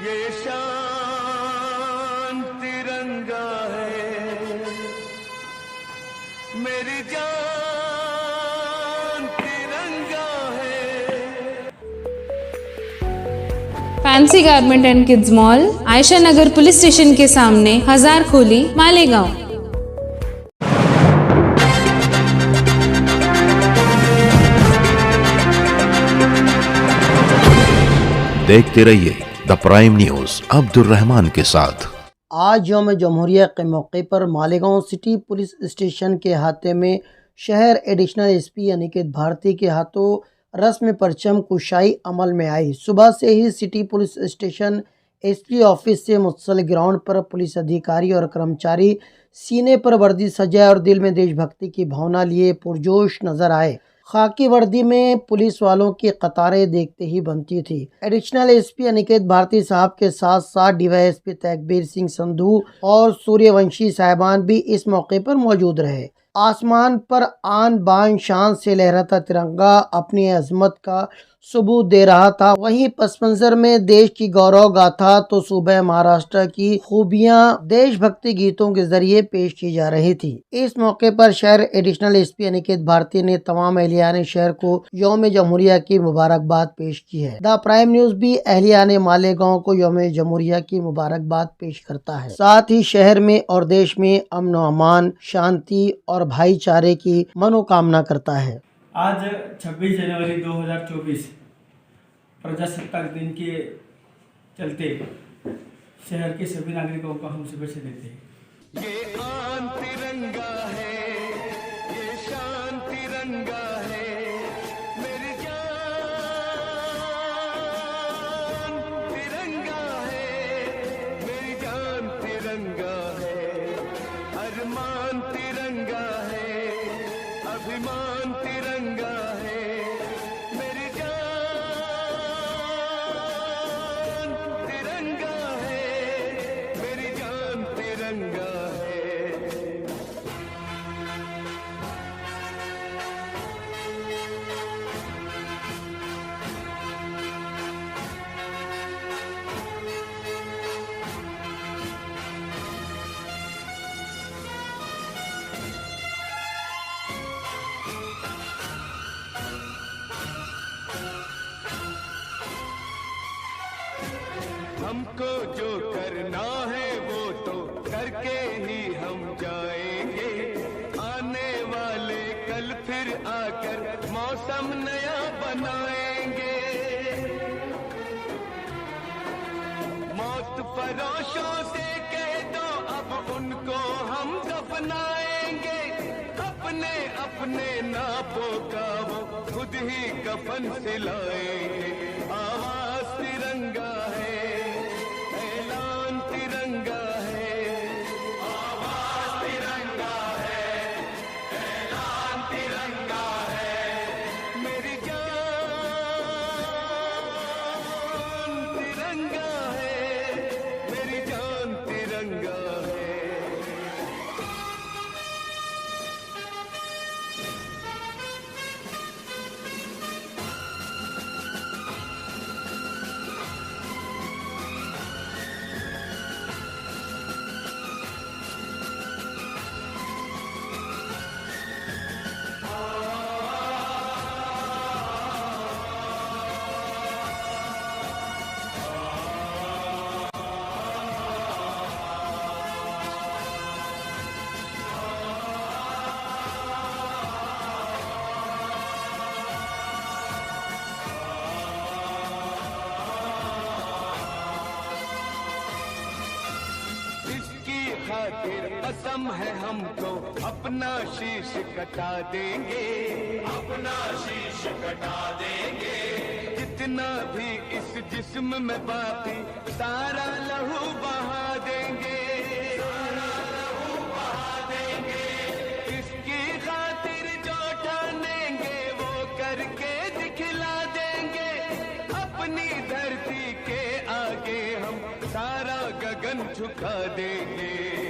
ये शान तिरंगा है, मेरी जान तिरंगा है। Fancy garment and kids mall, Ayesha Nagar police station के सामने, हजार खोली, मालेगांव। देखते रहिए the prime news Abdul Rahman के साथ। आज यौम जमहूरिया के मौके पर मालेगांव सिटी पुलिस स्टेशन के हाथे में शहर एडिशनल एसपी अनिकेत भारती के हाथों रस्म परचम कुशाई अमल में आई। सुबह से ही city police station SP office से मुत्सल ग्राउंड पर पुलिस अधिकारी और कर्मचारी सीने पर वर्दी सजाए और दिल में देशभक्ति की भावना लिए पुरजोश नजर आए। खाकी वर्दी में पुलिस वालों की कतारें देखते ही बनती थी। एडिशनल एसपी अनिकेत भारती साहब के साथ साथ डीवाईएसपी तकबीर सिंह संधू और सूर्यवंशी साहिबान भी इस मौके पर मौजूद रहे। आसमान पर आन बान शान से लहराता तिरंगा अपनी अजमत का सबूत दे रहा था। वहीं पस मंजर में देश की गौरव गाथा तो सूबे महाराष्ट्र की खूबियां देशभक्ति गीतों के जरिए पेश की जा रही थी। इस मौके पर शहर एडिशनल एसपी अनिकेत भारती ने तमाम अहलियान शहर को यौम जमहूरिया की मुबारकबाद पेश की है। द प्राइम न्यूज भी अहलियान मालेगांव को यौम जमहूरिया की मुबारकबाद पेश करता है। साथ ही शहर में और देश में अमन व अमान, शांति और भाईचारे की मनोकामना करता है। आज 26 जनवरी 2024 प्रजासत्ताक दिन के चलते शहर के सभी नागरिकों को हम शुभेच्छा देते हैं। ये आन तिरंगा है, ये शान तिरंगा है, मेरी जान तिरंगा है, मेरी जान तिरंगा है, अरमान तिरंगा है, अभिमान तिरंगा है, मेरी जान तिरंगा है, मेरी जान तिरंगा है। हमको जो करना है वो तो करके ही हम जाएंगे। आने वाले कल फिर आकर मौसम नया बनाएंगे। मौत फरोशों से कह दो अब उनको हम दफनाएंगे। अपने अपने नापों का वो खुद ही कफन सिलाएंगे। आवाज तिरंगा है, ऐलान तिरंगा है, आवाज तिरंगा है, ऐलान तिरंगा है, मेरी जान तिरंगा है, मेरी जान तिरंगा है। खातिर कसम है हमको अपना शीश कटा देंगे, अपना शीश कटा देंगे। जितना भी इस जिस्म में बाकी सारा लहू बहा देंगे, सारा लहू बहा देंगे। इसकी खातिर जो ठानेंगे वो करके दिखला देंगे। झुका देंगे।